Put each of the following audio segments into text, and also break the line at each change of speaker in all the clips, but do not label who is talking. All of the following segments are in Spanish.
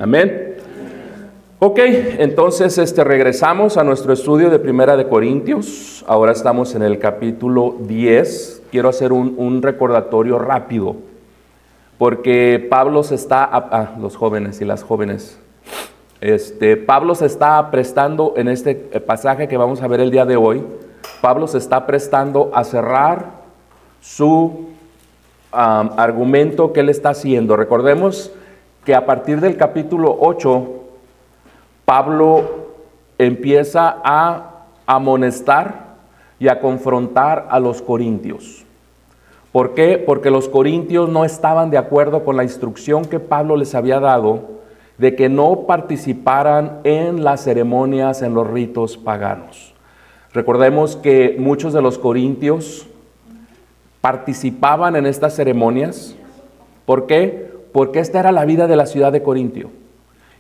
Amén. Ok, entonces regresamos a nuestro estudio de Primera de Corintios. Ahora estamos en el capítulo 10. Quiero hacer un recordatorio rápido, porque Pablo se está, los jóvenes y las jóvenes, Pablo se está prestando en este pasaje que vamos a ver el día de hoy. Pablo se está prestando a cerrar su argumento que él está haciendo. Recordemos que a partir del capítulo 8, Pablo empieza a amonestar y a confrontar a los corintios. ¿Por qué? Porque los corintios no estaban de acuerdo con la instrucción que Pablo les había dado de que no participaran en las ceremonias, en los ritos paganos. Recordemos que muchos de los corintios participaban en estas ceremonias. ¿Por qué? Porque esta era la vida de la ciudad de Corintio.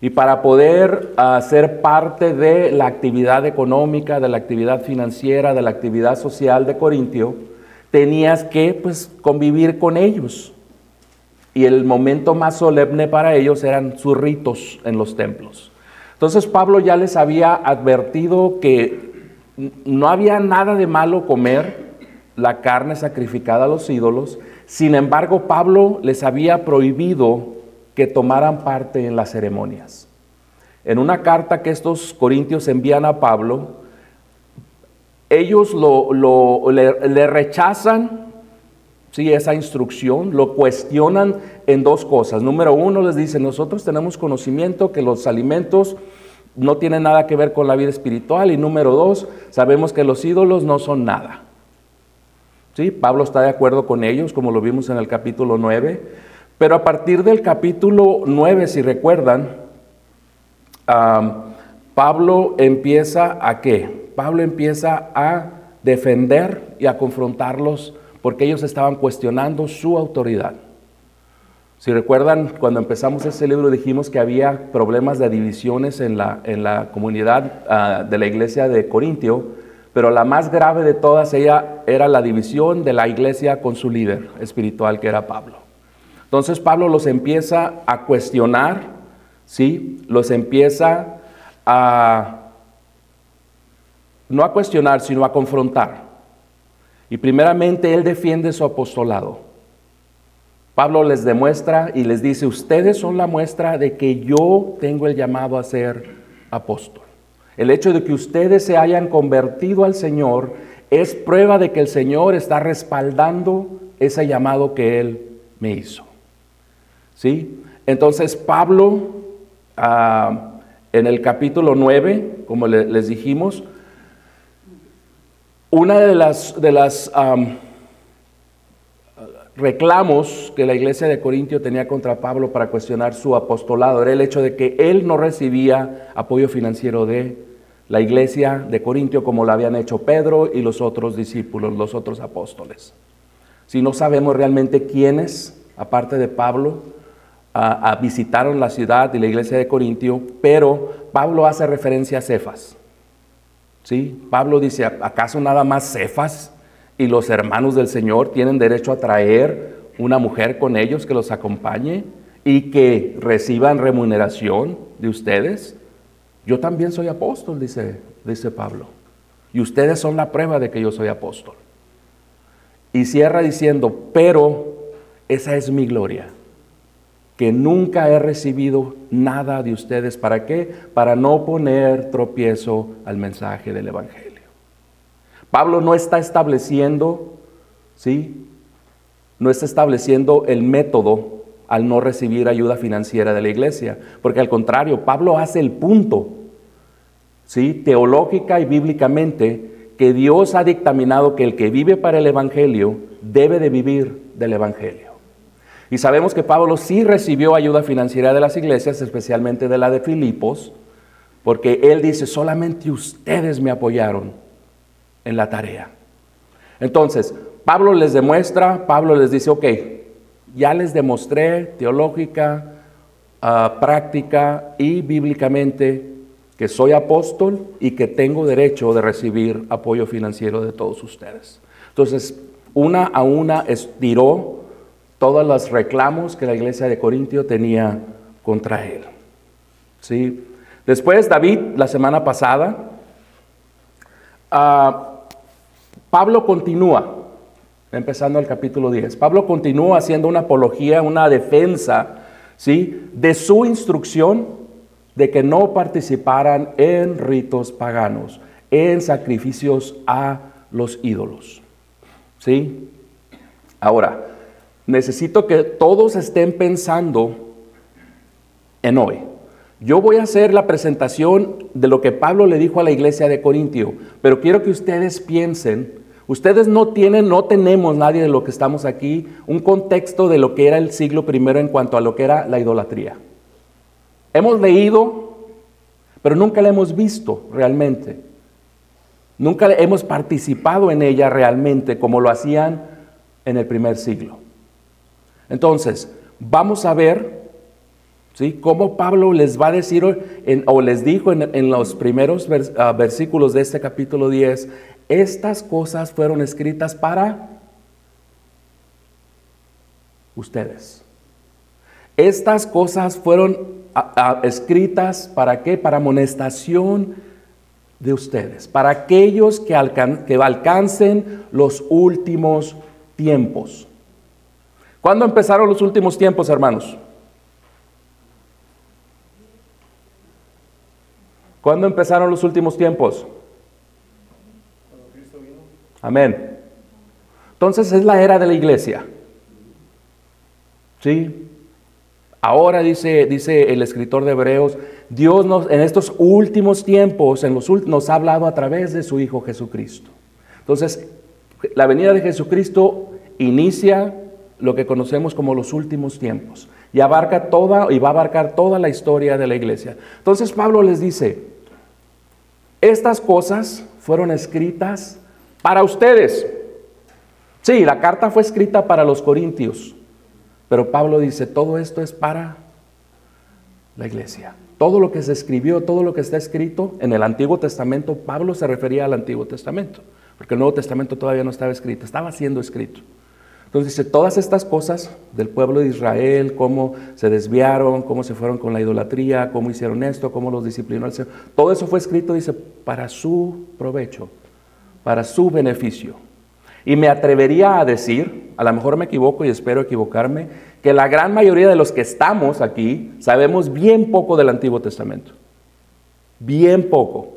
Y para poder ser parte de la actividad económica, de la actividad financiera, de la actividad social de Corintio, tenías que convivir con ellos. Y el momento más solemne para ellos eran sus ritos en los templos. Entonces Pablo ya les había advertido que no había nada de malo comer la carne sacrificada a los ídolos. Sin embargo, Pablo les había prohibido que tomaran parte en las ceremonias. En una carta que estos corintios envían a Pablo, ellos le rechazan, ¿sí?, esa instrucción, lo cuestionan en dos cosas. Número uno, les dicen: nosotros tenemos conocimiento que los alimentos no tienen nada que ver con la vida espiritual. Y número dos, sabemos que los ídolos no son nada. ¿Sí? Pablo está de acuerdo con ellos, como lo vimos en el capítulo 9. Pero a partir del capítulo 9, si recuerdan, Pablo empieza ¿a qué? Pablo empieza a defender y a confrontarlos porque ellos estaban cuestionando su autoridad. Si recuerdan, cuando empezamos este libro dijimos que había problemas de divisiones en la comunidad de la iglesia de Corintio, pero la más grave de todas era la división de la iglesia con su líder espiritual, que era Pablo. Entonces Pablo los empieza a cuestionar, ¿sí? Los empieza no a cuestionar, sino a confrontar. Y primeramente él defiende su apostolado. Pablo les demuestra y les dice: ustedes son la muestra de que yo tengo el llamado a ser apóstol. El hecho de que ustedes se hayan convertido al Señor es prueba de que el Señor está respaldando ese llamado que Él me hizo. ¿Sí? Entonces Pablo, en el capítulo 9, como les dijimos, una de las reclamos que la iglesia de Corintio tenía contra Pablo para cuestionar su apostolado era el hecho de que él no recibía apoyo financiero de la iglesia de Corintio como lo habían hecho Pedro y los otros discípulos, los otros apóstoles. Si no sabemos realmente quiénes, aparte de Pablo, visitaron la ciudad y la iglesia de Corintio, pero Pablo hace referencia a Cefas. ¿Sí? Pablo dice: ¿acaso nada más Cefas y los hermanos del Señor tienen derecho a traer una mujer con ellos que los acompañe y que reciban remuneración de ustedes? Yo también soy apóstol, dice Pablo, y ustedes son la prueba de que yo soy apóstol. Y cierra diciendo: pero esa es mi gloria, que nunca he recibido nada de ustedes. ¿Para qué? Para no poner tropiezo al mensaje del evangelio. Pablo no está estableciendo, ¿sí?, no está estableciendo el método al no recibir ayuda financiera de la iglesia, porque al contrario, Pablo hace el punto, ¿sí?, teológica y bíblicamente, que Dios ha dictaminado que el que vive para el evangelio debe de vivir del evangelio. Y sabemos que Pablo sí recibió ayuda financiera de las iglesias, especialmente de la de Filipos, porque él dice: solamente ustedes me apoyaron en la tarea. Entonces, Pablo les demuestra, Pablo les dice: ok, ya les demostré teológica, práctica y bíblicamente que soy apóstol y que tengo derecho de recibir apoyo financiero de todos ustedes. Entonces, una a una estiró todos los reclamos que la iglesia de Corintio tenía contra él. ¿sí? Después David, la semana pasada, Pablo continúa, empezando el capítulo 10. Pablo continúa haciendo una apología, una defensa, ¿sí?, de su instrucción de que no participaran en ritos paganos, en sacrificios a los ídolos, ¿sí? Ahora, necesito que todos estén pensando en hoy. Yo voy a hacer la presentación de lo que Pablo le dijo a la iglesia de Corintio, pero quiero que ustedes piensen, ustedes no tenemos nadie de lo que estamos aquí, un contexto de lo que era el siglo primero en cuanto a lo que era la idolatría. Hemos leído, pero nunca la hemos visto realmente. Nunca hemos participado en ella realmente como lo hacían en el primer siglo. Entonces, vamos a ver, ¿sí?, cómo Pablo les va a decir, o les dijo en los primeros versículos de este capítulo 10, estas cosas fueron escritas para ustedes. Estas cosas fueron escritas ¿para qué? Para amonestación de ustedes, para aquellos que alcancen los últimos tiempos. ¿Cuándo empezaron los últimos tiempos, hermanos? ¿Cuándo empezaron los últimos tiempos?
Cuando Cristo vino.
Amén. Entonces es la era de la iglesia. ¿Sí? Ahora dice el escritor de Hebreos, Dios en estos últimos tiempos nos ha hablado a través de su Hijo Jesucristo. Entonces, la venida de Jesucristo inicia lo que conocemos como los últimos tiempos y va a abarcar toda la historia de la iglesia. Entonces Pablo les dice, estas cosas fueron escritas para ustedes. Sí, la carta fue escrita para los corintios, pero Pablo dice, todo esto es para la iglesia. Todo lo que se escribió, todo lo que está escrito en el Antiguo Testamento, Pablo se refería al Antiguo Testamento, porque el Nuevo Testamento todavía no estaba escrito, estaba siendo escrito. Entonces dice, todas estas cosas del pueblo de Israel, cómo se desviaron, cómo se fueron con la idolatría, cómo hicieron esto, cómo los disciplinó el Señor, todo eso fue escrito, dice, para su provecho, para su beneficio. Y me atrevería a decir, a lo mejor me equivoco y espero equivocarme, que la gran mayoría de los que estamos aquí sabemos bien poco del Antiguo Testamento. Bien poco.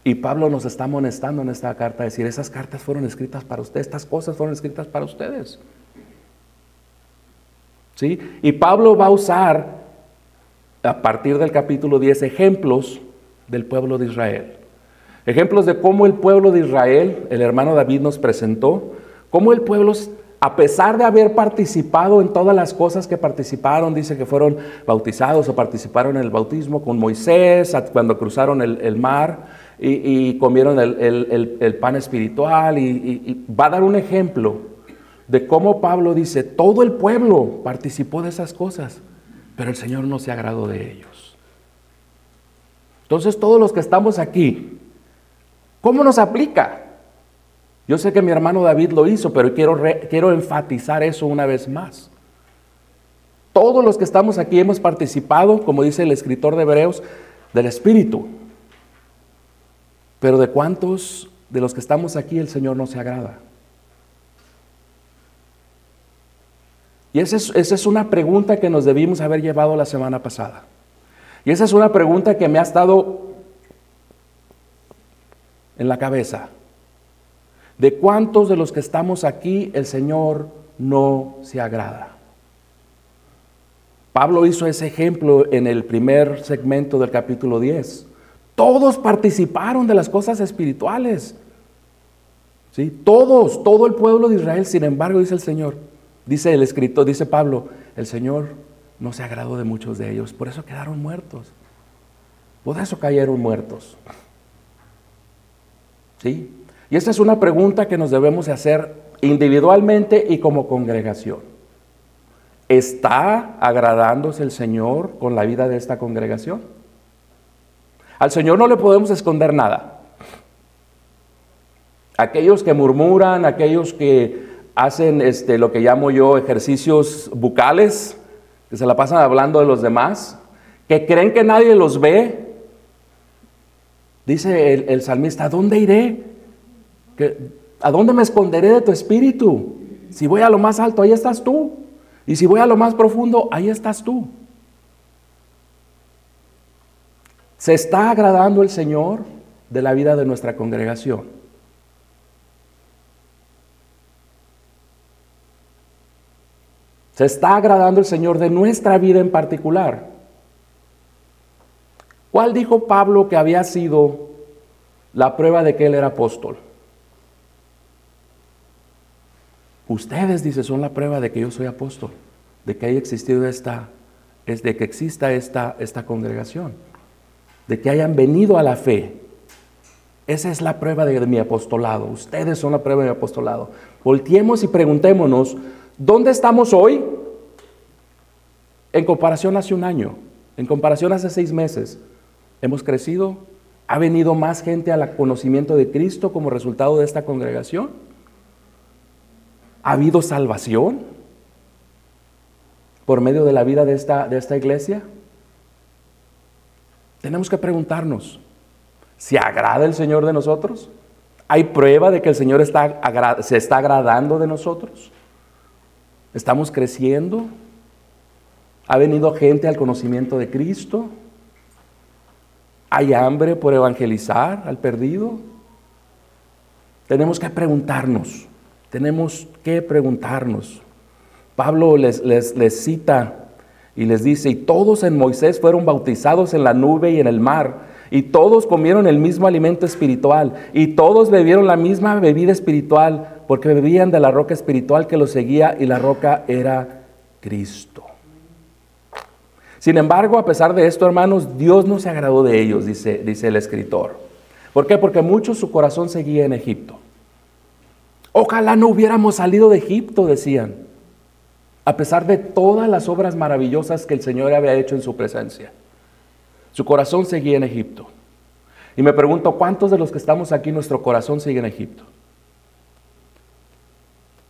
Y Pablo nos está amonestando en esta carta a decir, esas cartas fueron escritas para ustedes, estas cosas fueron escritas para ustedes. ¿Sí? Y Pablo va a usar, a partir del capítulo 10, ejemplos del pueblo de Israel. Ejemplos de cómo el pueblo de Israel, el hermano David nos presentó, cómo el pueblo, a pesar de haber participado en todas las cosas que participaron, dice que fueron bautizados o participaron en el bautismo con Moisés, cuando cruzaron el mar y comieron el pan espiritual, y va a dar un ejemplo de cómo Pablo dice, todo el pueblo participó de esas cosas, pero el Señor no se agradó de ellos. Entonces todos los que estamos aquí, ¿cómo nos aplica? Yo sé que mi hermano David lo hizo, pero quiero enfatizar eso una vez más. Todos los que estamos aquí hemos participado, como dice el escritor de Hebreos, del Espíritu. Pero ¿de cuántos de los que estamos aquí el Señor no se agrada? Y esa es una pregunta que nos debimos haber llevado la semana pasada. Y esa es una pregunta que me ha estado en la cabeza. ¿De cuántos de los que estamos aquí el Señor no se agrada? Pablo hizo ese ejemplo en el primer segmento del capítulo 10. Todos participaron de las cosas espirituales. ¿Sí? Todos, todo el pueblo de Israel. Sin embargo, dice el Señor, dice el escritor, dice Pablo, el Señor no se agradó de muchos de ellos, por eso quedaron muertos. Por eso cayeron muertos. ¿Sí? Y esta es una pregunta que nos debemos de hacer individualmente y como congregación. ¿Está agradándose el Señor con la vida de esta congregación? Al Señor no le podemos esconder nada. Aquellos que murmuran, aquellos que hacen lo que llamo yo ejercicios bucales, que se la pasan hablando de los demás, que creen que nadie los ve. Dice el salmista, ¿a dónde iré? ¿A dónde me esconderé de tu espíritu? Si voy a lo más alto, ahí estás tú. Y si voy a lo más profundo, ahí estás tú. ¿Se está agradando el Señor de la vida de nuestra congregación? ¿Se está agradando el Señor de nuestra vida en particular? ¿Cuál dijo Pablo que había sido la prueba de que él era apóstol? Ustedes, dice, son la prueba de que yo soy apóstol, de que haya existido de que exista esta congregación, de que hayan venido a la fe. Esa es la prueba de mi apostolado. Ustedes son la prueba de mi apostolado. Volteemos y preguntémonos, ¿dónde estamos hoy? En comparación hace un año, en comparación hace 6 meses. ¿Hemos crecido? ¿Ha venido más gente al conocimiento de Cristo como resultado de esta congregación? ¿Ha habido salvación por medio de la vida de esta iglesia? Tenemos que preguntarnos, ¿se agrada el Señor de nosotros? ¿Hay prueba de que el Señor se está agradando de nosotros? ¿Estamos creciendo? ¿Ha venido gente al conocimiento de Cristo? ¿Hay hambre por evangelizar al perdido? Tenemos que preguntarnos. Pablo les cita y les dice, y todos en Moisés fueron bautizados en la nube y en el mar, y todos comieron el mismo alimento espiritual, y todos bebieron la misma bebida espiritual, porque bebían de la roca espiritual que los seguía, y la roca era Cristo. Sin embargo, a pesar de esto, hermanos, Dios no se agradó de ellos, dice el escritor. ¿Por qué? Porque mucho su corazón seguía en Egipto. Ojalá no hubiéramos salido de Egipto, decían, a pesar de todas las obras maravillosas que el Señor había hecho en su presencia. Su corazón seguía en Egipto. Y me pregunto, ¿cuántos de los que estamos aquí, nuestro corazón sigue en Egipto?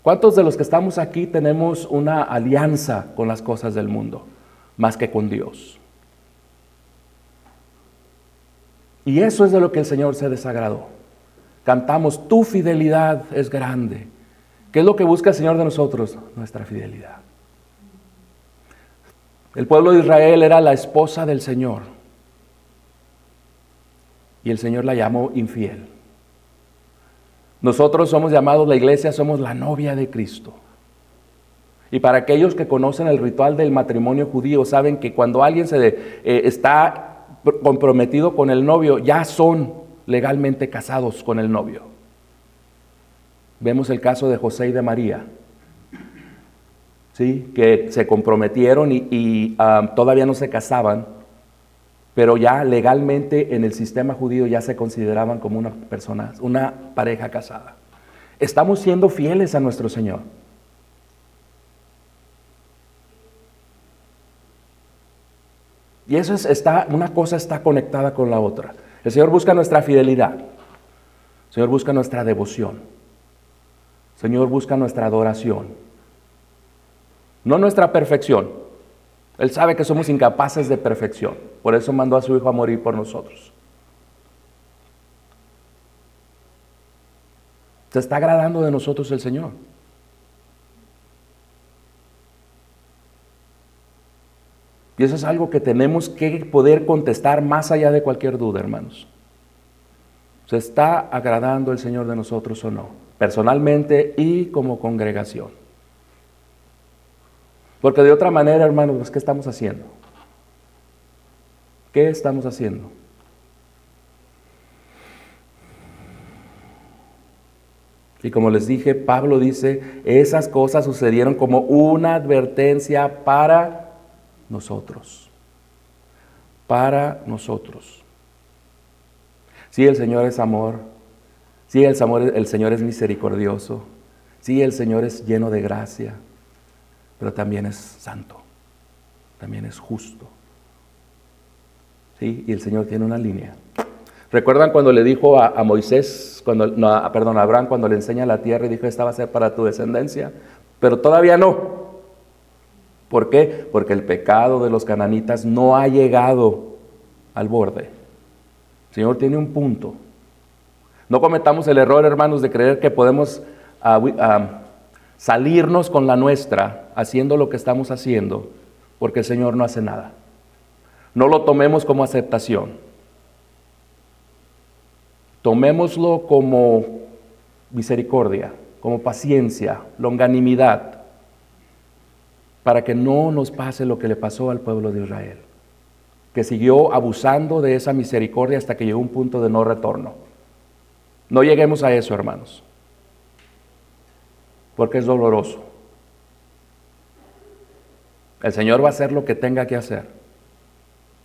¿Cuántos de los que estamos aquí tenemos una alianza con las cosas del mundo, más que con Dios? Y eso es de lo que el Señor se desagradó. Cantamos, tu fidelidad es grande. ¿Qué es lo que busca el Señor de nosotros? Nuestra fidelidad. El pueblo de Israel era la esposa del Señor. Y el Señor la llamó infiel. Nosotros somos llamados, la iglesia, somos la novia de Cristo. Y para aquellos que conocen el ritual del matrimonio judío, saben que cuando alguien está comprometido con el novio, ya son legalmente casados con el novio. Vemos el caso de José y de María, ¿sí? Que se comprometieron y todavía no se casaban, pero ya legalmente en el sistema judío ya se consideraban como una pareja casada. Estamos siendo fieles a nuestro Señor. Y eso una cosa está conectada con la otra. El Señor busca nuestra fidelidad. El Señor busca nuestra devoción. El Señor busca nuestra adoración. No nuestra perfección. Él sabe que somos incapaces de perfección. Por eso mandó a su Hijo a morir por nosotros. ¿Se está agradando de nosotros el Señor? Y eso es algo que tenemos que poder contestar más allá de cualquier duda, hermanos. ¿Se está agradando el Señor de nosotros o no? Personalmente y como congregación. Porque de otra manera, hermanos, pues, ¿qué estamos haciendo? ¿Qué estamos haciendo? Y como les dije, Pablo dice, esas cosas sucedieron como una advertencia para nosotros. Para nosotros. Sí, el Señor es amor. Sí, el Señor es misericordioso. Sí, el Señor es lleno de gracia. Pero también es santo. También es justo. Sí, y el Señor tiene una línea. ¿Recuerdan cuando le dijo a Moisés, a Abraham, cuando le enseña la tierra y dijo, esta va a ser para tu descendencia? Pero todavía no. ¿Por qué? Porque el pecado de los cananitas no ha llegado al borde. El Señor tiene un punto. No cometamos el error, hermanos, de creer que podemos salirnos con la nuestra haciendo lo que estamos haciendo, porque el Señor no hace nada. No lo tomemos como aceptación. Tomémoslo como misericordia, como paciencia, longanimidad, para que no nos pase lo que le pasó al pueblo de Israel, que siguió abusando de esa misericordia hasta que llegó un punto de no retorno. No lleguemos a eso, hermanos, porque es doloroso. El Señor va a hacer lo que tenga que hacer.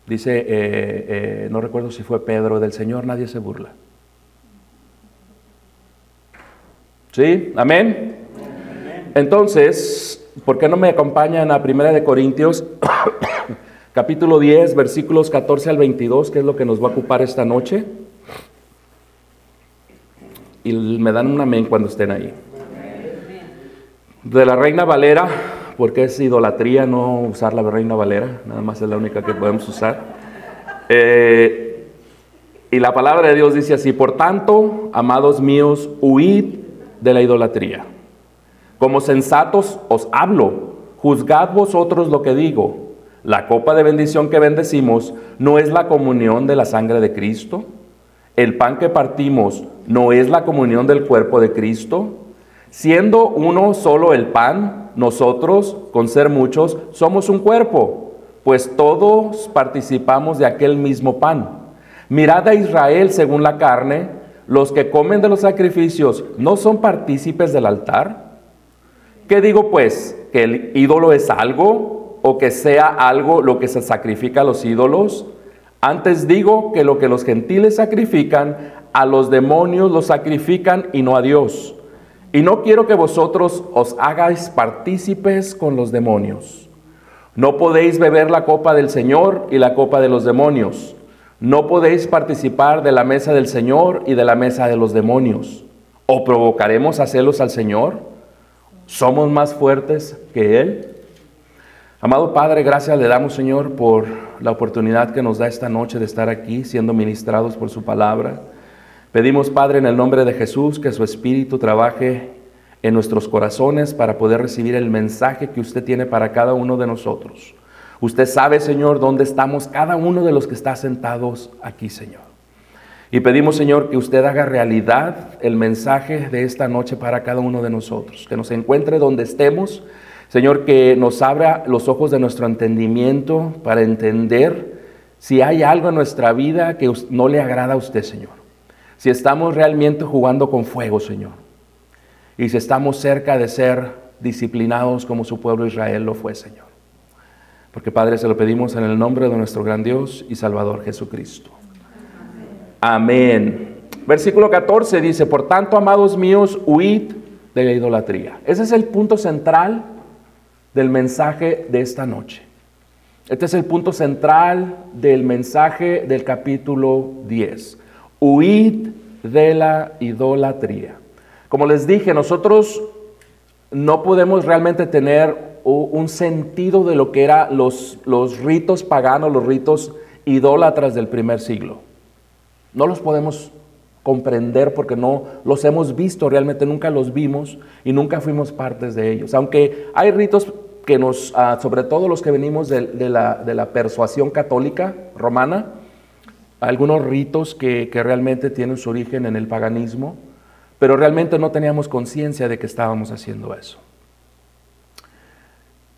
Dice, no recuerdo si fue Pedro, del Señor nadie se burla. ¿Sí? ¿Amén? Entonces, ¿por qué no me acompañan a 1 Corintios, capítulo 10, versículos 14 al 22, que es lo que nos va a ocupar esta noche? Y me dan un amén cuando estén ahí. De la Reina Valera, porque es idolatría no usar la Reina Valera, nada más es la única que podemos usar. Y la palabra de Dios dice así: por tanto, amados míos, huid de la idolatría. Como sensatos os hablo, juzgad vosotros lo que digo. La copa de bendición que bendecimos no es la comunión de la sangre de Cristo. El pan que partimos no es la comunión del cuerpo de Cristo. Siendo uno solo el pan, nosotros, con ser muchos, somos un cuerpo, pues todos participamos de aquel mismo pan. Mirad a Israel según la carne. Los que comen de los sacrificios no son partícipes del altar. ¿Qué digo pues? ¿Que el ídolo es algo? ¿O que sea algo lo que se sacrifica a los ídolos? Antes digo que lo que los gentiles sacrifican, a los demonios los sacrifican y no a Dios. Y no quiero que vosotros os hagáis partícipes con los demonios. No podéis beber la copa del Señor y la copa de los demonios. No podéis participar de la mesa del Señor y de la mesa de los demonios. ¿O provocaremos a celos al Señor? ¿Somos más fuertes que Él? Amado Padre, gracias le damos, Señor, por la oportunidad que nos da esta noche de estar aquí siendo ministrados por su palabra. Pedimos, Padre, en el nombre de Jesús, que su Espíritu trabaje en nuestros corazones para poder recibir el mensaje que usted tiene para cada uno de nosotros. Usted sabe, Señor, dónde estamos cada uno de los que está sentados aquí, Señor. Y pedimos, Señor, que usted haga realidad el mensaje de esta noche para cada uno de nosotros. Que nos encuentre donde estemos, Señor, que nos abra los ojos de nuestro entendimiento para entender si hay algo en nuestra vida que no le agrada a usted, Señor. Si estamos realmente jugando con fuego, Señor. Y si estamos cerca de ser disciplinados como su pueblo Israel lo fue, Señor. Porque, Padre, se lo pedimos en el nombre de nuestro gran Dios y Salvador Jesucristo. Amén. Versículo 14 dice: por tanto, amados míos, huid de la idolatría. Ese es el punto central del mensaje de esta noche. Este es el punto central del mensaje del capítulo 10. Huid de la idolatría. Como les dije, nosotros no podemos realmente tener un sentido de lo que eran los ritos paganos, los ritos idólatras del primer siglo. No los podemos comprender porque no los hemos visto, realmente nunca los vimos y nunca fuimos partes de ellos. Aunque hay ritos que nos, sobre todo los que venimos de la persuasión católica romana, algunos ritos que realmente tienen su origen en el paganismo, pero realmente no teníamos conciencia de que estábamos haciendo eso.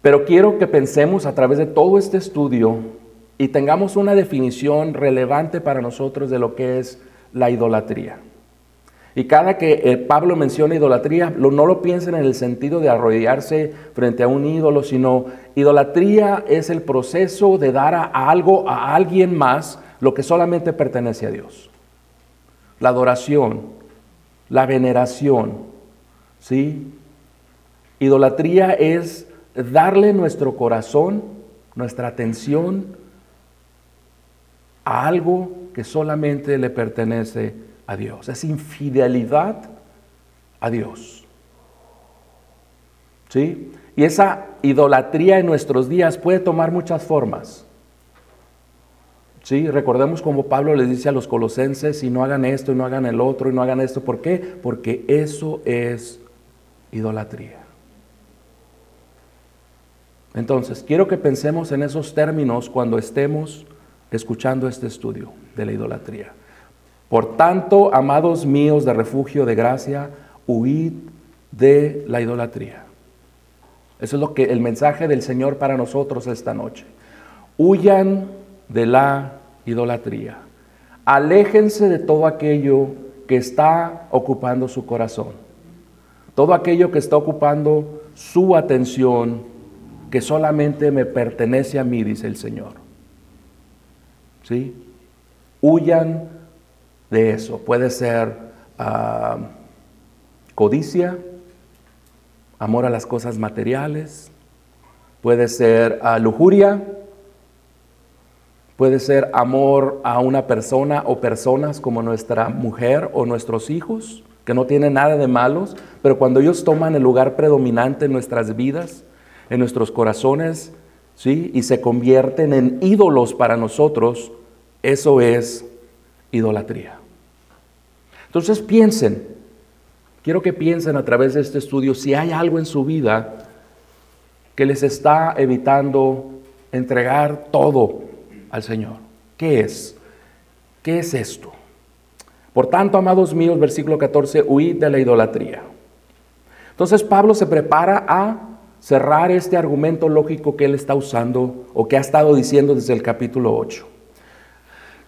Pero quiero que pensemos a través de todo este estudio y tengamos una definición relevante para nosotros de lo que es la idolatría. Y cada que Pablo menciona idolatría, no lo piensen en el sentido de arrodillarse frente a un ídolo, sino idolatría es el proceso de dar a algo, a alguien más, lo que solamente pertenece a Dios. La adoración, la veneración, ¿sí? Idolatría es darle nuestro corazón, nuestra atención a algo que solamente le pertenece a Dios. Es infidelidad a Dios. ¿Sí? Y esa idolatría en nuestros días puede tomar muchas formas. Sí, recordemos como Pablo les dice a los colosenses, y no hagan esto, y no hagan el otro, y no hagan esto. ¿Por qué? Porque eso es idolatría. Entonces, quiero que pensemos en esos términos cuando estemos escuchando este estudio de la idolatría. Por tanto, amados míos de refugio de gracia, huid de la idolatría. Eso es lo que el mensaje del Señor para nosotros esta noche. Huyan de la idolatría. Aléjense de todo aquello que está ocupando su corazón. Todo aquello que está ocupando su atención, que solamente me pertenece a mí, dice el Señor. ¿Sí? Huyan de eso. Puede ser codicia, amor a las cosas materiales, puede ser lujuria, puede ser amor a una persona o personas como nuestra mujer o nuestros hijos, que no tienen nada de malos, pero cuando ellos toman el lugar predominante en nuestras vidas, en nuestros corazones, ¿sí? Y se convierten en ídolos para nosotros, eso es idolatría. Entonces piensen, quiero que piensen a través de este estudio si hay algo en su vida que les está evitando entregar todo al Señor. ¿Qué es? ¿Qué es esto? Por tanto, amados míos, versículo 14, huid de la idolatría. Entonces Pablo se prepara a cerrar este argumento lógico que él está usando o que ha estado diciendo desde el capítulo 8.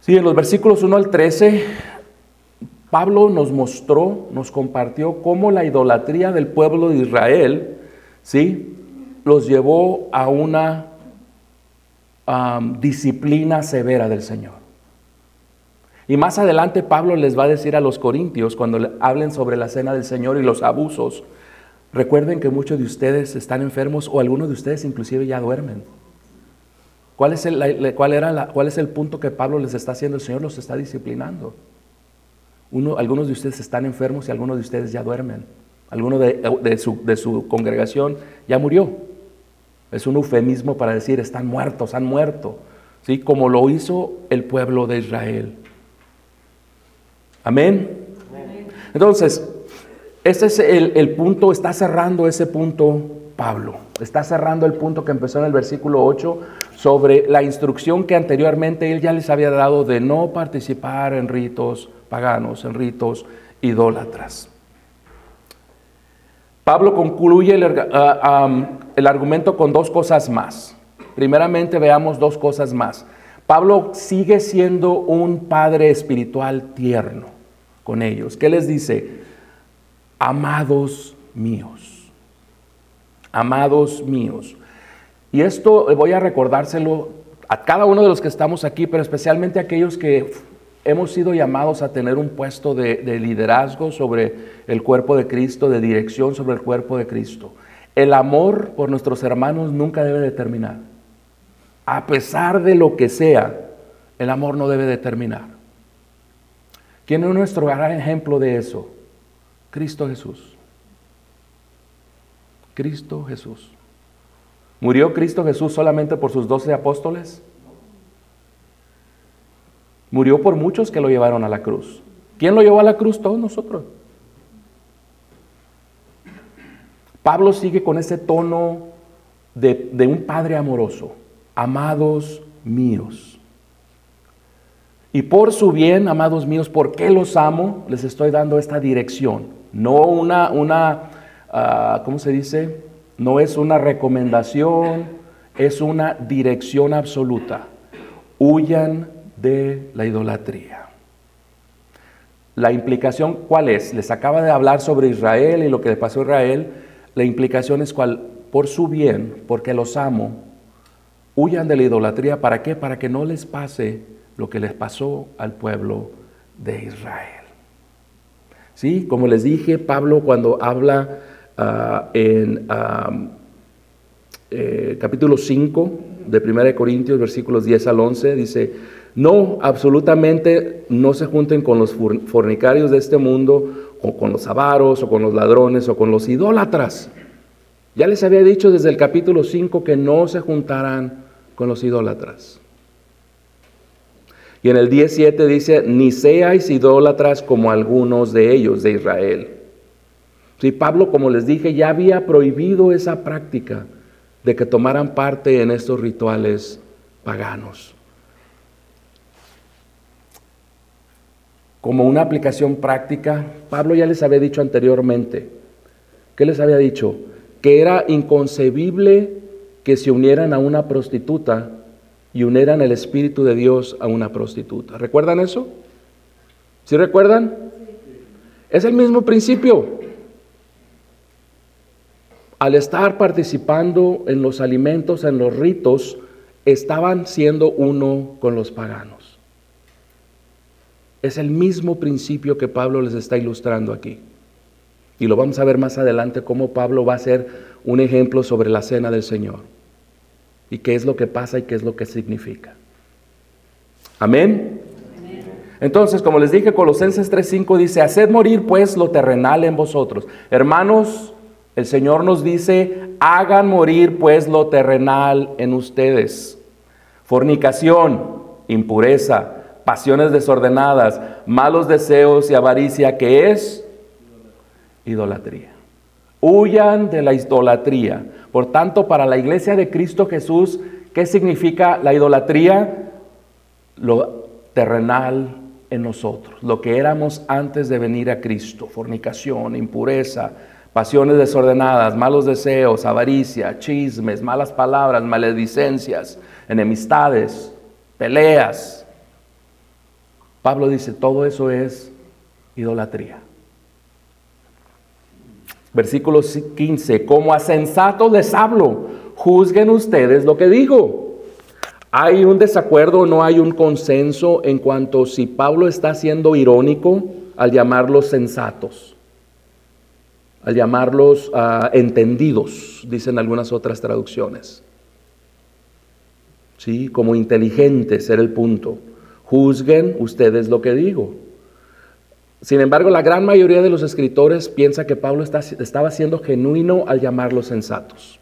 Sí, en los versículos 1 al 13, Pablo nos mostró, nos compartió cómo la idolatría del pueblo de Israel, ¿sí?, los llevó a una disciplina severa del Señor. Y más adelante Pablo les va a decir a los corintios, cuando hablen sobre la cena del Señor y los abusos, recuerden que muchos de ustedes están enfermos o algunos de ustedes inclusive ya duermen. ¿Cuál es el punto que Pablo les está haciendo? El Señor los está disciplinando. Algunos de ustedes están enfermos y algunos de ustedes ya duermen. Alguno de su congregación ya murió. Es un eufemismo para decir están muertos, han muerto, ¿sí? Como lo hizo el pueblo de Israel. Amén. Entonces, ese es el punto, está cerrando ese punto Pablo. Está cerrando el punto que empezó en el versículo 8 sobre la instrucción que anteriormente él ya les había dado de no participar en ritos paganos, en ritos idólatras. Pablo concluye el argumento con dos cosas más. Primeramente veamos dos cosas más. Pablo sigue siendo un padre espiritual tierno con ellos. ¿Qué les dice? Amados míos. Amados míos. Y esto voy a recordárselo a cada uno de los que estamos aquí, pero especialmente a aquellos que hemos sido llamados a tener un puesto de liderazgo sobre el cuerpo de Cristo, de dirección sobre el cuerpo de Cristo. El amor por nuestros hermanos nunca debe de terminar. A pesar de lo que sea, el amor no debe de terminar. ¿Quién es nuestro gran ejemplo de eso? Cristo Jesús. Cristo Jesús. ¿Murió Cristo Jesús solamente por sus 12 apóstoles? Murió por muchos que lo llevaron a la cruz. ¿Quién lo llevó a la cruz? Todos nosotros. Pablo sigue con ese tono de un padre amoroso. Amados míos. Y por su bien, amados míos, ¿por qué los amo? Les estoy dando esta dirección. No ¿cómo se dice? No es una recomendación, es una dirección absoluta. Huyan de la idolatría. La implicación, ¿cuál es? Les acaba de hablar sobre Israel y lo que le pasó a Israel. La implicación es cuál, por su bien, porque los amo, huyan de la idolatría. ¿Para qué? Para que no les pase lo que les pasó al pueblo de Israel. ¿Sí? Como les dije, Pablo cuando habla en capítulo 5 de 1 Corintios, versículos 10 al 11, dice: no, absolutamente no se junten con los fornicarios de este mundo, o con los avaros, o con los ladrones, o con los idólatras. Ya les había dicho desde el capítulo 5 que no se juntarán con los idólatras. Y en el 17 dice, ni seáis idólatras como algunos de ellos de Israel. Sí, Pablo, como les dije, ya había prohibido esa práctica de que tomaran parte en estos rituales paganos. Como una aplicación práctica, Pablo ya les había dicho anteriormente. ¿Qué les había dicho? Que era inconcebible que se unieran a una prostituta y unieran el Espíritu de Dios a una prostituta. ¿Recuerdan eso? ¿Sí recuerdan? Es el mismo principio. Al estar participando en los alimentos, en los ritos, estaban siendo uno con los paganos. Es el mismo principio que Pablo les está ilustrando aquí. Y lo vamos a ver más adelante cómo Pablo va a hacer un ejemplo sobre la cena del Señor. Y qué es lo que pasa y qué es lo que significa. Amén. Entonces, como les dije, Colosenses 3:5 dice, haced morir pues lo terrenal en vosotros. Hermanos, el Señor nos dice, hagan morir pues lo terrenal en ustedes. Fornicación, impureza, pasiones desordenadas, malos deseos y avaricia, que es idolatría. Huyan de la idolatría. Por tanto, para la iglesia de Cristo Jesús, ¿qué significa la idolatría? Lo terrenal en nosotros, lo que éramos antes de venir a Cristo. Fornicación, impureza, pasiones desordenadas, malos deseos, avaricia, chismes, malas palabras, maledicencias, enemistades, peleas. Pablo dice, todo eso es idolatría. Versículo 15, como a sensatos les hablo, juzguen ustedes lo que digo. ¿Hay un desacuerdo, no hay un consenso en cuanto si Pablo está siendo irónico al llamarlos sensatos? Al llamarlos entendidos, dicen algunas otras traducciones. Sí, como inteligentes era el punto. Juzguen ustedes lo que digo. Sin embargo, la gran mayoría de los escritores piensa que Pablo estaba siendo genuino al llamarlos sensatos.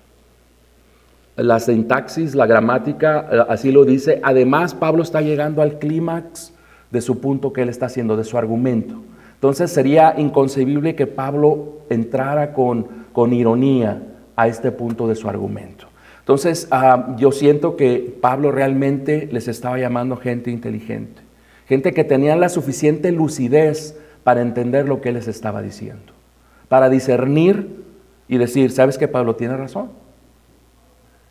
La sintaxis, la gramática, así lo dice. Además, Pablo está llegando al clímax de su punto que él está haciendo, de su argumento. Entonces, sería inconcebible que Pablo entrara con ironía a este punto de su argumento. Entonces, yo siento que Pablo realmente les estaba llamando gente inteligente. Gente que tenía la suficiente lucidez para entender lo que él les estaba diciendo. Para discernir y decir, ¿sabes qué, Pablo? Tiene razón.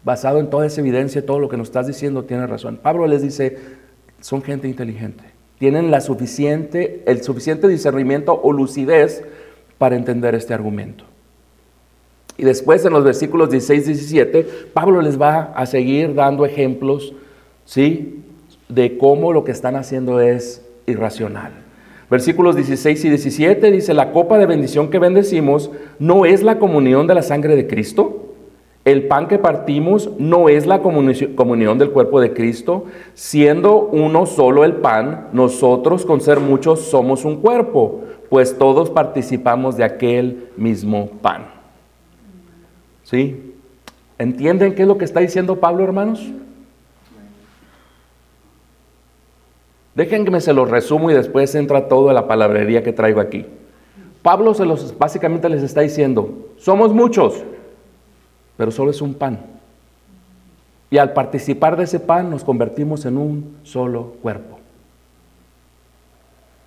Basado en toda esa evidencia, todo lo que nos estás diciendo, tiene razón. Pablo les dice, son gente inteligente. Tienen el suficiente discernimiento o lucidez para entender este argumento. Y después en los versículos 16 y 17, Pablo les va a seguir dando ejemplos, ¿sí?, de cómo lo que están haciendo es irracional. Versículos 16 y 17 dice, la copa de bendición que bendecimos no es la comunión de la sangre de Cristo. El pan que partimos no es la comunión del cuerpo de Cristo. Siendo uno solo el pan, nosotros con ser muchos somos un cuerpo, pues todos participamos de aquel mismo pan. ¿Sí? ¿Entienden qué es lo que está diciendo Pablo, hermanos? Déjenme se los resumo y después entra toda la palabrería que traigo aquí. Pablo básicamente les está diciendo, somos muchos, pero solo es un pan. Y al participar de ese pan nos convertimos en un solo cuerpo.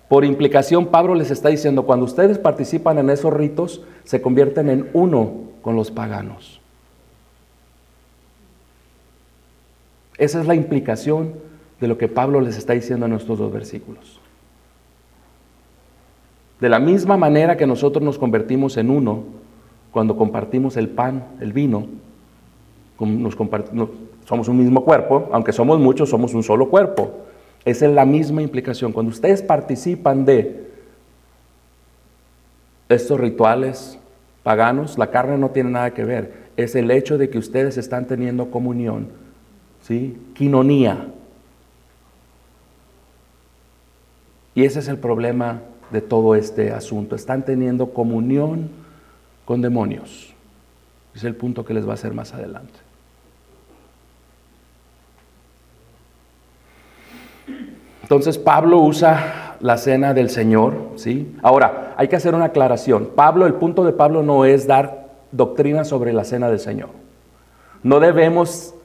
Por implicación, Pablo les está diciendo, cuando ustedes participan en esos ritos, se convierten en uno con los paganos. Esa es la implicación de lo que Pablo les está diciendo en estos dos versículos. De la misma manera que nosotros nos convertimos en uno cuando compartimos el pan, el vino, somos un mismo cuerpo, aunque somos muchos, somos un solo cuerpo. Esa es la misma implicación. Cuando ustedes participan de estos rituales paganos, la carne no tiene nada que ver. Es el hecho de que ustedes están teniendo comunión, ¿sí? Quinonía. Y ese es el problema de todo este asunto. Están teniendo comunión con demonios. Es el punto que les va a hacer más adelante. Entonces Pablo usa la cena del Señor, ¿sí? Ahora, hay que hacer una aclaración. El punto de Pablo no es dar doctrina sobre la cena del Señor. No debemos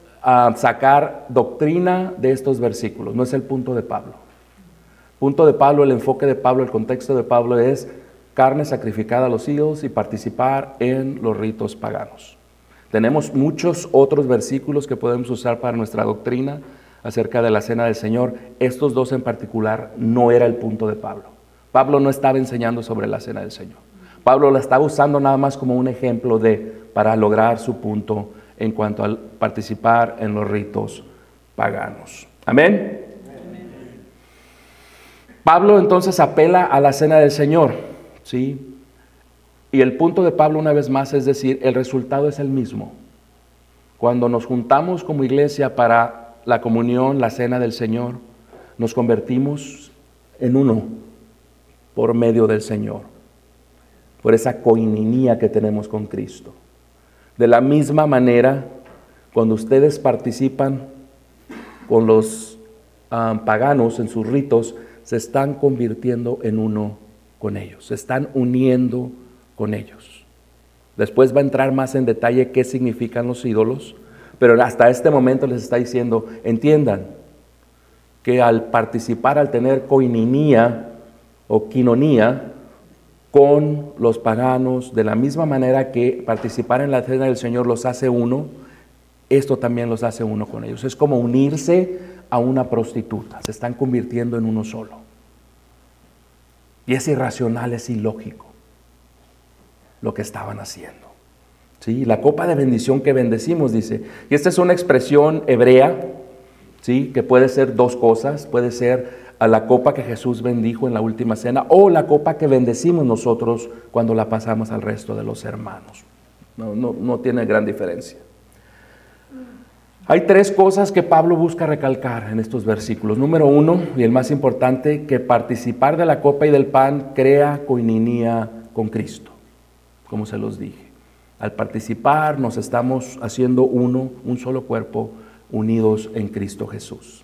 sacar doctrina de estos versículos, no es el punto de Pablo. Punto de Pablo, el enfoque de Pablo, el contexto de Pablo es carne sacrificada a los ídolos y participar en los ritos paganos. Tenemos muchos otros versículos que podemos usar para nuestra doctrina acerca de la cena del Señor. Estos dos en particular no era el punto de Pablo. Pablo no estaba enseñando sobre la cena del Señor. Pablo la estaba usando nada más como un ejemplo para lograr su punto en cuanto a participar en los ritos paganos. Amén. Pablo entonces apela a la cena del Señor, ¿sí? Y el punto de Pablo una vez más es decir, el resultado es el mismo. Cuando nos juntamos como iglesia para la comunión, la cena del Señor, nos convertimos en uno por medio del Señor, por esa coinonía que tenemos con Cristo. De la misma manera, cuando ustedes participan con los paganos en sus ritos, se están convirtiendo en uno con ellos, se están uniendo con ellos. Después va a entrar más en detalle qué significan los ídolos, pero hasta este momento les está diciendo, entiendan que al participar, al tener koinonia o quinonía con los paganos, de la misma manera que participar en la cena del Señor los hace uno, esto también los hace uno con ellos. Es como unirse a una prostituta, se están convirtiendo en uno solo. Y es irracional, es ilógico lo que estaban haciendo. ¿Sí? La copa de bendición que bendecimos, dice, y esta es una expresión hebrea, ¿sí? Que puede ser dos cosas, puede ser a la copa que Jesús bendijo en la última cena o la copa que bendecimos nosotros cuando la pasamos al resto de los hermanos. No tiene gran diferencia. Hay tres cosas que Pablo busca recalcar en estos versículos. Número uno, y el más importante, que participar de la copa y del pan crea koinonía con Cristo, como se los dije. Al participar nos estamos haciendo uno, un solo cuerpo, unidos en Cristo Jesús.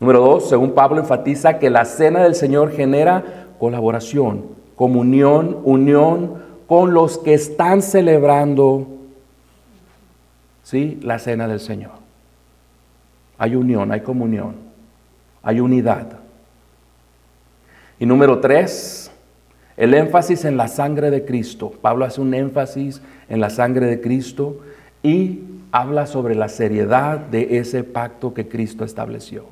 Número dos, según Pablo enfatiza que la cena del Señor genera colaboración, comunión, unión con los que están celebrando, ¿sí?, la cena del Señor. Hay unión, hay comunión, hay unidad. Y número tres, el énfasis en la sangre de Cristo. Pablo hace un énfasis en la sangre de Cristo y habla sobre la seriedad de ese pacto que Cristo estableció.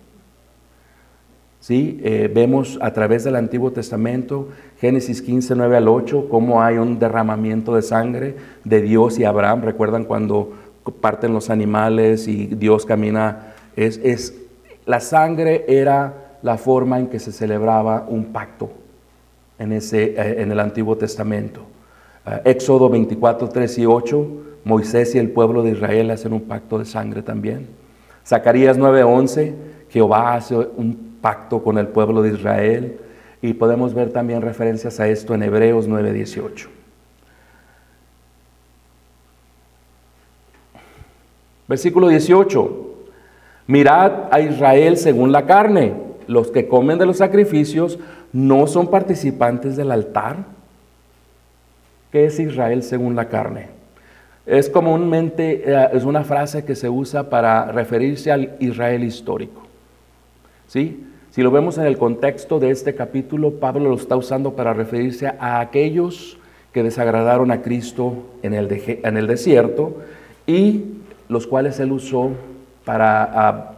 ¿Sí? Vemos a través del Antiguo Testamento, Génesis 15, 9 al 8, cómo hay un derramamiento de sangre de Dios y Abraham. ¿Recuerdan cuando parten los animales y Dios camina? La sangre era la forma en que se celebraba un pacto en el Antiguo Testamento. Éxodo 24, 3 y 8, Moisés y el pueblo de Israel hacen un pacto de sangre también. Zacarías 9, 11, Jehová hace un pacto con el pueblo de Israel, y podemos ver también referencias a esto en Hebreos 9, 18. Versículo 18. Mirad a Israel según la carne. Los que comen de los sacrificios no son participantes del altar. ¿Qué es Israel según la carne? Es comúnmente, es una frase que se usa para referirse al Israel histórico. ¿Sí? Si lo vemos en el contexto de este capítulo, Pablo lo está usando para referirse a aquellos que desagradaron a Cristo en el desierto, y los cuales él usó para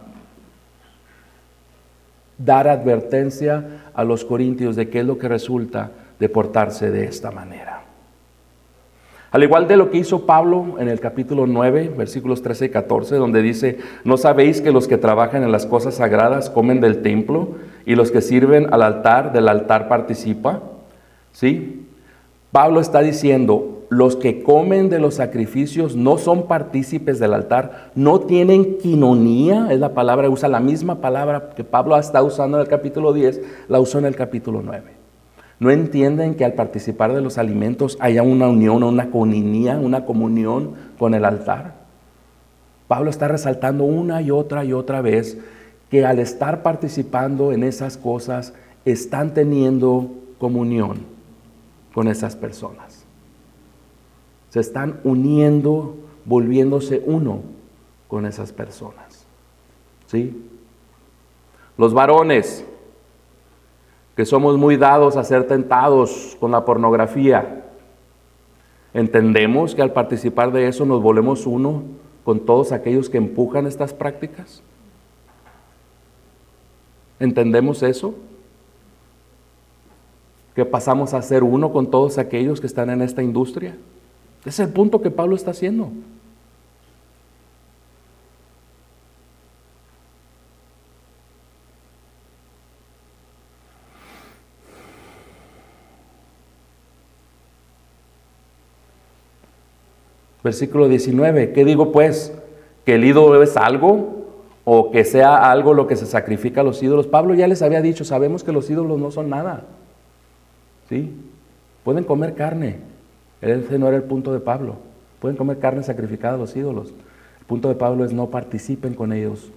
dar advertencia a los corintios de qué es lo que resulta de portarse de esta manera. Al igual de lo que hizo Pablo en el capítulo 9, versículos 13 y 14, donde dice, ¿no sabéis que los que trabajan en las cosas sagradas comen del templo, y los que sirven al altar, del altar participa? ¿Sí? Pablo está diciendo, los que comen de los sacrificios no son partícipes del altar, no tienen quinonía, es la palabra, usa la misma palabra que Pablo está usando en el capítulo 10, la usó en el capítulo 9. ¿No entienden que al participar de los alimentos haya una unión, una coinonía, una comunión con el altar? Pablo está resaltando una y otra vez que al estar participando en esas cosas, están teniendo comunión con esas personas. Se están uniendo, volviéndose uno con esas personas. ¿Sí? Los varones, que somos muy dados a ser tentados con la pornografía, ¿entendemos que al participar de eso nos volvemos uno con todos aquellos que empujan estas prácticas? ¿Entendemos eso? Que pasamos a ser uno con todos aquellos que están en esta industria. Ese es el punto que Pablo está haciendo. Versículo 19, ¿qué digo pues? ¿Que el ídolo es algo? ¿O que sea algo lo que se sacrifica a los ídolos? Pablo ya les había dicho, sabemos que los ídolos no son nada. ¿Sí? Pueden comer carne. Ese no era el punto de Pablo. Pueden comer carne sacrificada a los ídolos. El punto de Pablo es no participen con ellos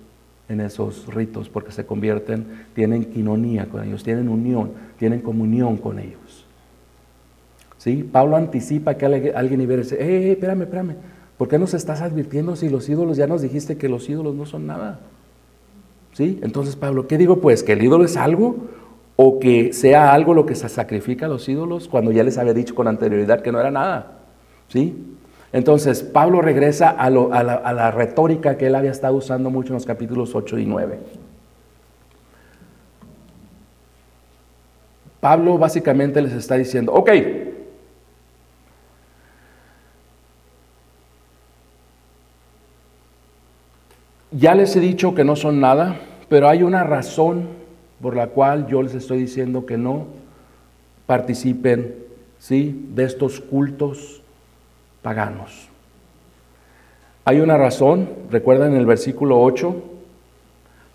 en esos ritos, porque se convierten, tienen quinonía con ellos, tienen unión, tienen comunión con ellos. ¿Sí? Pablo anticipa que alguien iba a decir, espérame, ¿por qué nos estás advirtiendo si los ídolos, ya nos dijiste que los ídolos no son nada? ¿Sí? Entonces Pablo, ¿qué digo pues? ¿Que el ídolo es algo? ¿O que sea algo lo que se sacrifica a los ídolos? Cuando ya les había dicho con anterioridad que no era nada. ¿Sí? Entonces Pablo regresa a la retórica que él había estado usando mucho en los capítulos 8 y 9. Pablo básicamente les está diciendo, ok, ya les he dicho que no son nada, pero hay una razón por la cual yo les estoy diciendo que no participen, ¿sí?, de estos cultos paganos. Hay una razón, recuerdan en el versículo 8,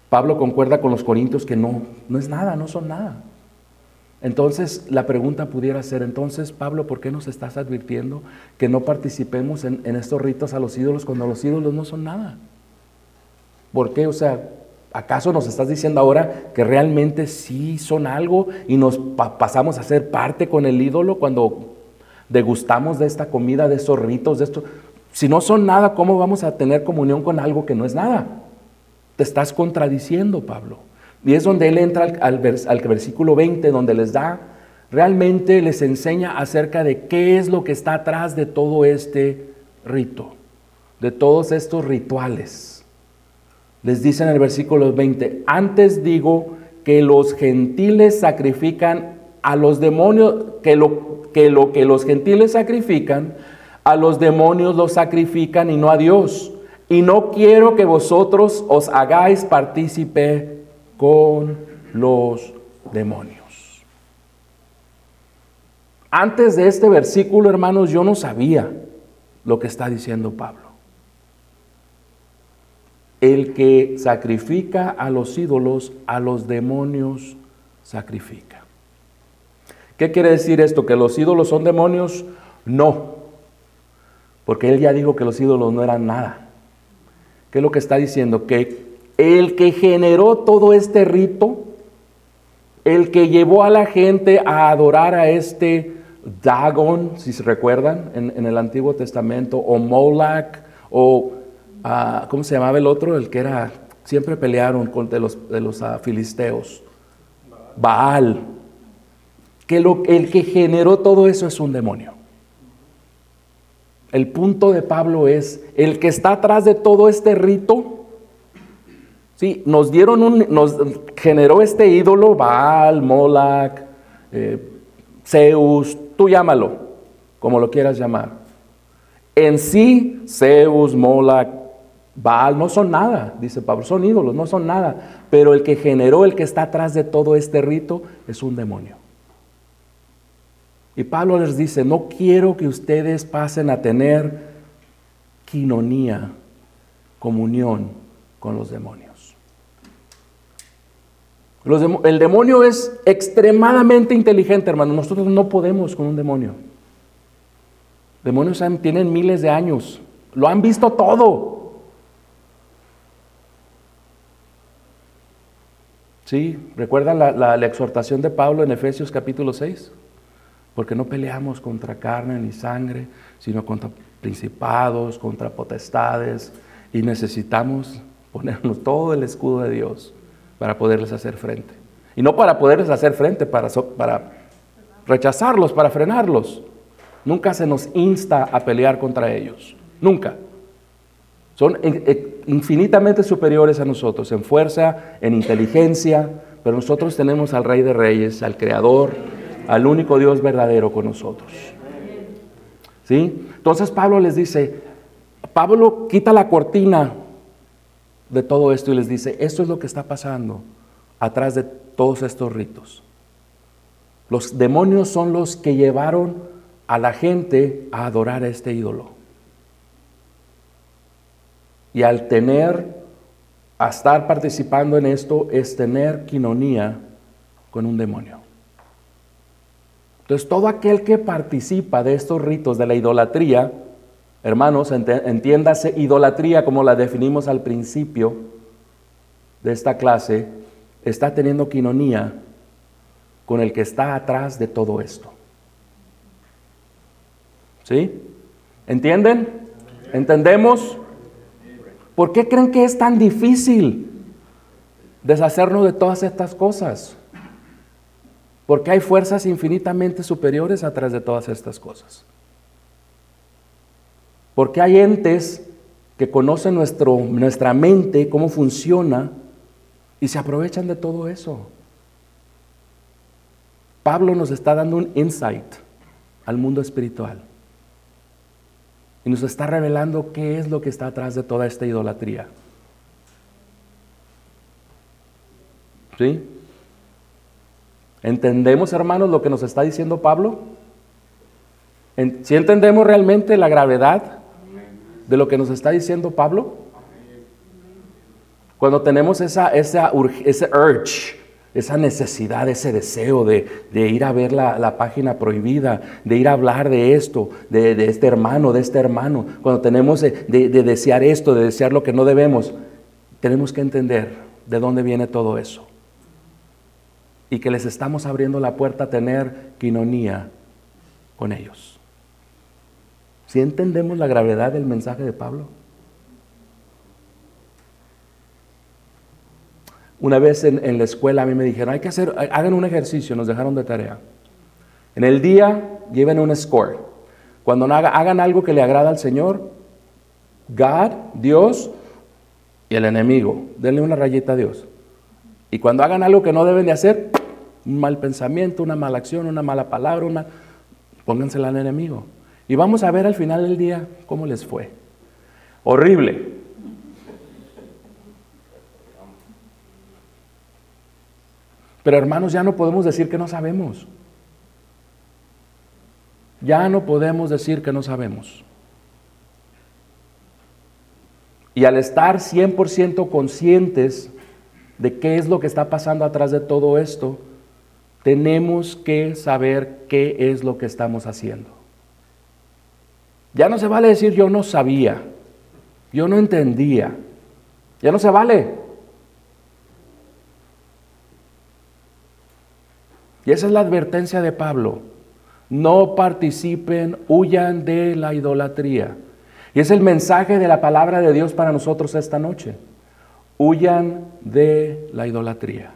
Pablo concuerda con los corintios que no es nada, no son nada. Entonces la pregunta pudiera ser, entonces Pablo, ¿por qué nos estás advirtiendo que no participemos en estos ritos a los ídolos cuando los ídolos no son nada? ¿Por qué? O sea, ¿acaso nos estás diciendo ahora que realmente sí son algo y nos pasamos a ser parte con el ídolo cuando degustamos de esta comida, de estos ritos, de esto? Si no son nada, ¿cómo vamos a tener comunión con algo que no es nada? Te estás contradiciendo, Pablo. Y es donde él entra al versículo 20, donde realmente les enseña acerca de qué es lo que está atrás de todo este rito, de todos estos rituales. Les dice en el versículo 20, antes digo que los gentiles sacrifican a los demonios, que los gentiles sacrifican, a los demonios los sacrifican y no a Dios. Y no quiero que vosotros os hagáis partícipe con los demonios. Antes de este versículo, hermanos, yo no sabía lo que está diciendo Pablo. El que sacrifica a los ídolos, a los demonios sacrifica. ¿Qué quiere decir esto? ¿Que los ídolos son demonios? No, porque él ya dijo que los ídolos no eran nada. ¿Qué es lo que está diciendo? Que el que generó todo este rito, el que llevó a la gente a adorar a este Dagon, si se recuerdan, en el Antiguo Testamento, o Moloch, o ¿cómo se llamaba el otro? El que era, siempre pelearon de los filisteos. Baal. El que generó todo eso es un demonio. El punto de Pablo es, el que está atrás de todo este rito, sí, nos generó este ídolo, Baal, Moloch, Zeus, tú llámalo, como lo quieras llamar. En sí, Zeus, Moloch, Baal no son nada, dice Pablo, son ídolos, no son nada, pero el que generó, el que está atrás de todo este rito, es un demonio. Y Pablo les dice, no quiero que ustedes pasen a tener quinonía, comunión con los demonios. El demonio es extremadamente inteligente, hermano. Nosotros no podemos con un demonio. Demonios tienen miles de años. Lo han visto todo. Sí, ¿recuerdan la exhortación de Pablo en Efesios capítulo 6? Porque no peleamos contra carne ni sangre, sino contra principados, contra potestades, y necesitamos ponernos todo el escudo de Dios para poderles hacer frente. Y no para poderles hacer frente, para rechazarlos, para frenarlos. Nunca se nos insta a pelear contra ellos, nunca. Son infinitamente superiores a nosotros en fuerza, en inteligencia, pero nosotros tenemos al Rey de Reyes, al Creador, al único Dios verdadero con nosotros. ¿Sí? Entonces Pablo les dice, Pablo quita la cortina de todo esto y les dice, esto es lo que está pasando atrás de todos estos ritos. Los demonios son los que llevaron a la gente a adorar a este ídolo. Y al estar participando en esto, es tener quinonía con un demonio. Entonces, todo aquel que participa de estos ritos de la idolatría, hermanos, entiéndase idolatría como la definimos al principio de esta clase, está teniendo quinonía con el que está atrás de todo esto. ¿Sí? ¿Entienden? ¿Entendemos? ¿Por qué creen que es tan difícil deshacernos de todas estas cosas? Porque hay fuerzas infinitamente superiores atrás de todas estas cosas. Porque hay entes que conocen nuestra mente, cómo funciona, y se aprovechan de todo eso. Pablo nos está dando un insight al mundo espiritual. Y nos está revelando qué es lo que está atrás de toda esta idolatría. ¿Sí? ¿Entendemos, hermanos, lo que nos está diciendo Pablo? ¿Sí entendemos realmente la gravedad de lo que nos está diciendo Pablo? Cuando tenemos ese urge, esa necesidad, ese deseo de ir a ver la página prohibida, de ir a hablar de esto, de este hermano, cuando tenemos de desear esto, de desear lo que no debemos, tenemos que entender de dónde viene todo eso. Y que les estamos abriendo la puerta a tener quinonía con ellos. ¿Sí entendemos la gravedad del mensaje de Pablo? Una vez en la escuela a mí me dijeron, hagan un ejercicio, nos dejaron de tarea. En el día lleven un score. Cuando hagan algo que le agrada al Señor, God, Dios y el enemigo, denle una rayita a Dios. Y cuando hagan algo que no deben de hacer, un mal pensamiento, una mala acción, una mala palabra, póngansela al enemigo. Y vamos a ver al final del día cómo les fue. Horrible. Pero hermanos, ya no podemos decir que no sabemos. Ya no podemos decir que no sabemos. Y al estar 100% conscientes de qué es lo que está pasando atrás de todo esto, tenemos que saber qué es lo que estamos haciendo. Ya no se vale decir yo no sabía, yo no entendía. Ya no se vale. Y esa es la advertencia de Pablo. No participen, huyan de la idolatría. Y es el mensaje de la palabra de Dios para nosotros esta noche. Huyan de la idolatría.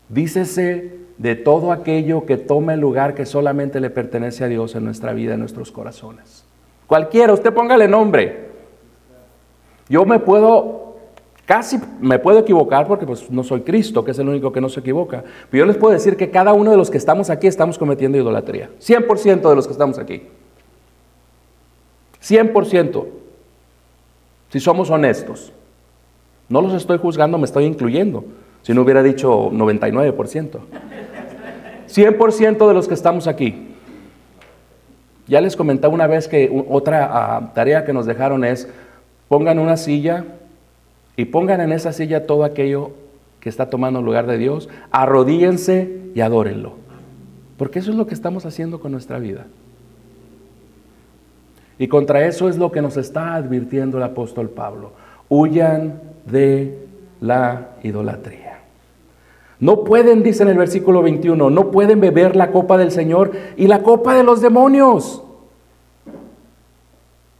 Dícese de todo aquello que tome el lugar que solamente le pertenece a Dios en nuestra vida, en nuestros corazones. Cualquiera, usted póngale nombre. Yo casi me puedo equivocar porque pues no soy Cristo, que es el único que no se equivoca. Pero yo les puedo decir que cada uno de los que estamos aquí estamos cometiendo idolatría. 100% de los que estamos aquí. 100%. Si somos honestos. No los estoy juzgando, me estoy incluyendo. Si no hubiera dicho 99%. 100% de los que estamos aquí. Ya les comentaba una vez que otra tarea que nos dejaron es pongan una silla y pongan en esa silla todo aquello que está tomando el lugar de Dios, arrodíllense y adórenlo. Porque eso es lo que estamos haciendo con nuestra vida. Y contra eso es lo que nos está advirtiendo el apóstol Pablo. Huyan de la idolatría. No pueden, dice en el versículo 21, no pueden beber la copa del Señor y la copa de los demonios.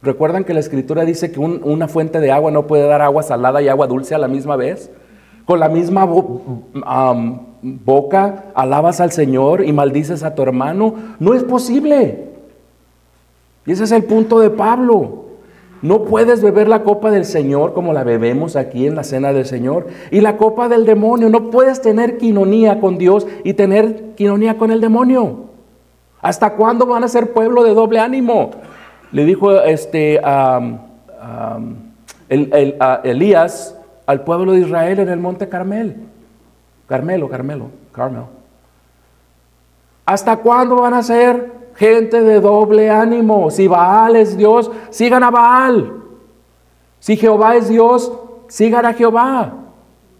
¿Recuerdan que la Escritura dice que una fuente de agua no puede dar agua salada y agua dulce a la misma vez? Con la misma boca alabas al Señor y maldices a tu hermano. No es posible. Y ese es el punto de Pablo. No puedes beber la copa del Señor como la bebemos aquí en la cena del Señor y la copa del demonio. No puedes tener quinonía con Dios y tener quinonía con el demonio. ¿Hasta cuándo van a ser pueblo de doble ánimo? Le dijo Elías al pueblo de Israel en el monte Carmel. Carmelo. ¿Hasta cuándo van a ser gente de doble ánimo? Si Baal es Dios, sigan a Baal. Si Jehová es Dios, sigan a Jehová.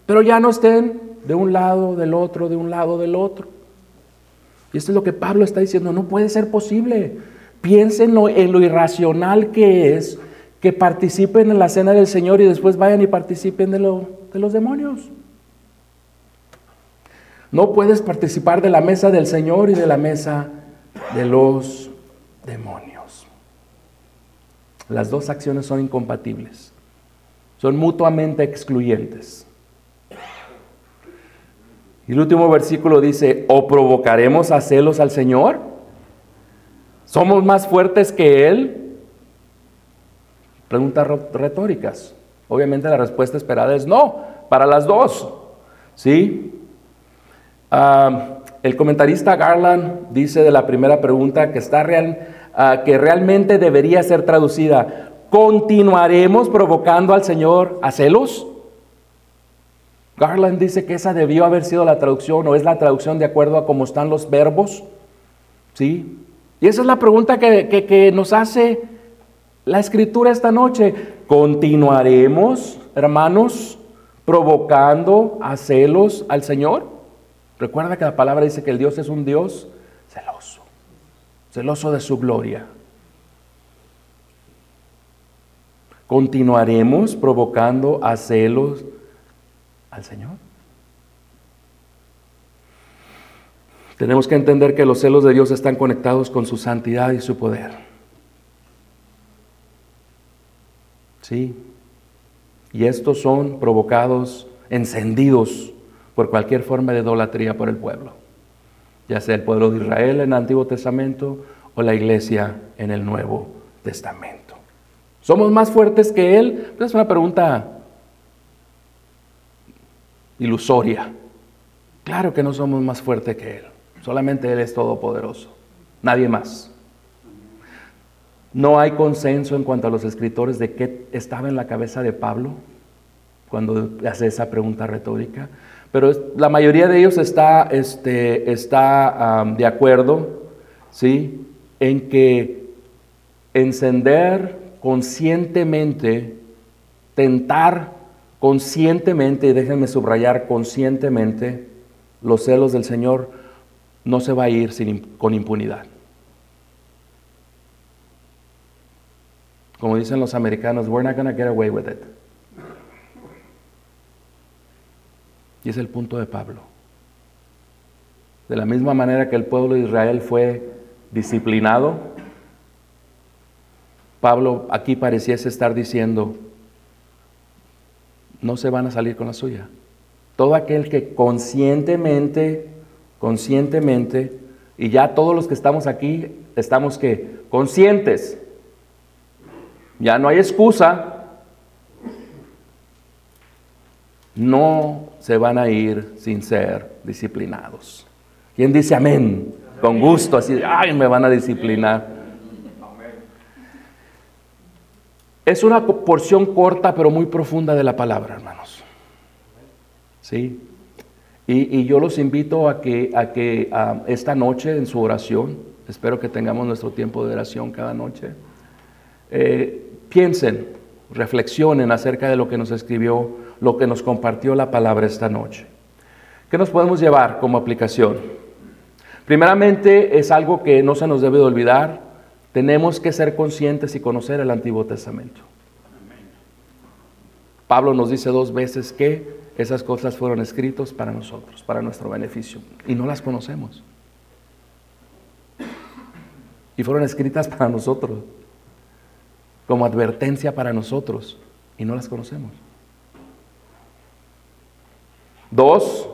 Pero ya no estén de un lado, del otro, de un lado, del otro. Y esto es lo que Pablo está diciendo. No puede ser posible. Piensen en lo irracional que es que participen en la cena del Señor y después vayan y participen de los demonios. No puedes participar de la mesa del Señor y de la mesa de los demonios. Las dos acciones son incompatibles. Son mutuamente excluyentes. Y el último versículo dice, ¿o provocaremos a celos al Señor? ¿Somos más fuertes que Él? Preguntas retóricas. Obviamente la respuesta esperada es no, para las dos. ¿Sí? El comentarista Garland dice de la primera pregunta que realmente debería ser traducida, ¿continuaremos provocando al Señor a celos? Garland dice que esa debió haber sido la traducción, o es la traducción de acuerdo a cómo están los verbos. ¿Sí? Y esa es la pregunta que nos hace la Escritura esta noche. ¿Continuaremos, hermanos, provocando a celos al Señor? Recuerda que la palabra dice que el Dios es un Dios celoso, celoso de su gloria. ¿Continuaremos provocando a celos al Señor? Tenemos que entender que los celos de Dios están conectados con su santidad y su poder. Sí. Y estos son provocados, encendidos por cualquier forma de idolatría por el pueblo. Ya sea el pueblo de Israel en el Antiguo Testamento o la iglesia en el Nuevo Testamento. ¿Somos más fuertes que Él? Es una pregunta ilusoria. Claro que no somos más fuertes que Él. Solamente Él es todopoderoso. Nadie más. No hay consenso en cuanto a los escritores de qué estaba en la cabeza de Pablo cuando hace esa pregunta retórica. Pero la mayoría de ellos está de acuerdo, ¿sí?, en que encender conscientemente, tentar conscientemente, y déjenme subrayar conscientemente, los celos del Señor no se va a ir con impunidad. Como dicen los americanos, we're not going to get away with it. Y es el punto de Pablo. De la misma manera que el pueblo de Israel fue disciplinado, Pablo aquí pareciese estar diciendo, no se van a salir con la suya. Todo aquel que conscientemente, y ya todos los que estamos aquí, estamos ¿qué? Conscientes. Ya no hay excusa. No se van a ir sin ser disciplinados. ¿Quién dice amén? Con gusto, así, ay, me van a disciplinar. Es una porción corta pero muy profunda de la palabra, hermanos. ¿Sí? Y yo los invito a que esta noche en su oración, espero que tengamos nuestro tiempo de oración cada noche, piensen, reflexionen acerca de lo que nos escribió, lo que nos compartió la palabra esta noche. ¿Qué nos podemos llevar como aplicación? Primeramente, es algo que no se nos debe de olvidar. Tenemos que ser conscientes y conocer el Antiguo Testamento. Pablo nos dice 2 veces que esas cosas fueron escritas para nosotros, para nuestro beneficio, y no las conocemos. Y fueron escritas para nosotros, como advertencia para nosotros, y no las conocemos. 2,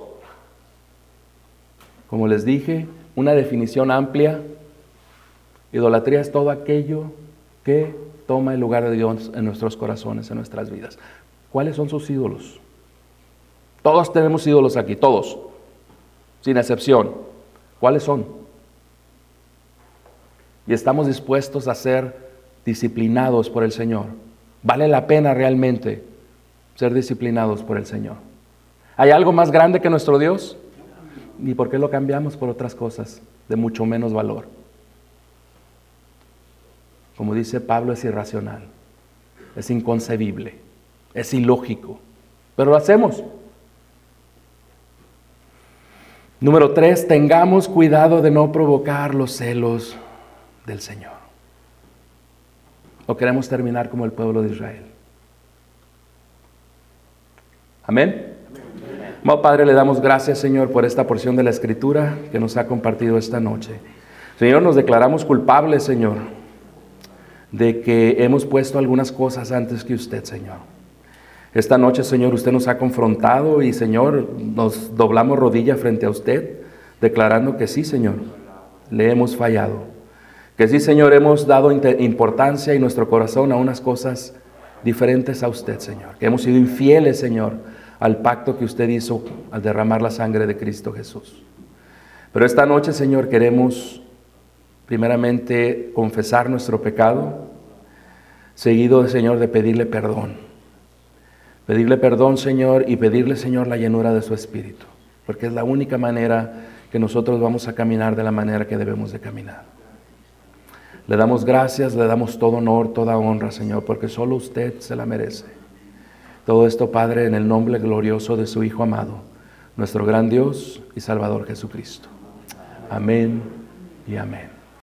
como les dije, una definición amplia. Idolatría es todo aquello que toma el lugar de Dios en nuestros corazones, en nuestras vidas. ¿Cuáles son sus ídolos? Todos tenemos ídolos aquí, todos, sin excepción. ¿Cuáles son? Y estamos dispuestos a ser disciplinados por el Señor. ¿Vale la pena realmente ser disciplinados por el Señor? ¿Hay algo más grande que nuestro Dios? ¿Y por qué lo cambiamos por otras cosas de mucho menos valor? Como dice Pablo, es irracional, es inconcebible, es ilógico, pero lo hacemos. Número 3, tengamos cuidado de no provocar los celos del Señor. ¿O queremos terminar como el pueblo de Israel? Amén. Amado Padre, le damos gracias, Señor, por esta porción de la Escritura que nos ha compartido esta noche. Señor, nos declaramos culpables, Señor, de que hemos puesto algunas cosas antes que usted, Señor. Esta noche, Señor, usted nos ha confrontado y, Señor, nos doblamos rodilla frente a usted, declarando que sí, Señor, le hemos fallado. Que sí, Señor, hemos dado importancia y nuestro corazón a unas cosas diferentes a usted, Señor. Que hemos sido infieles, Señor, al pacto que usted hizo al derramar la sangre de Cristo Jesús. Pero esta noche, Señor, queremos primeramente confesar nuestro pecado, seguido, Señor, de pedirle perdón. Pedirle perdón, Señor, y pedirle, Señor, la llenura de su Espíritu, porque es la única manera que nosotros vamos a caminar de la manera que debemos de caminar. Le damos gracias, le damos todo honor, toda honra, Señor, porque solo usted se la merece. Todo esto, Padre, en el nombre glorioso de su Hijo amado, nuestro gran Dios y Salvador Jesucristo. Amén y amén.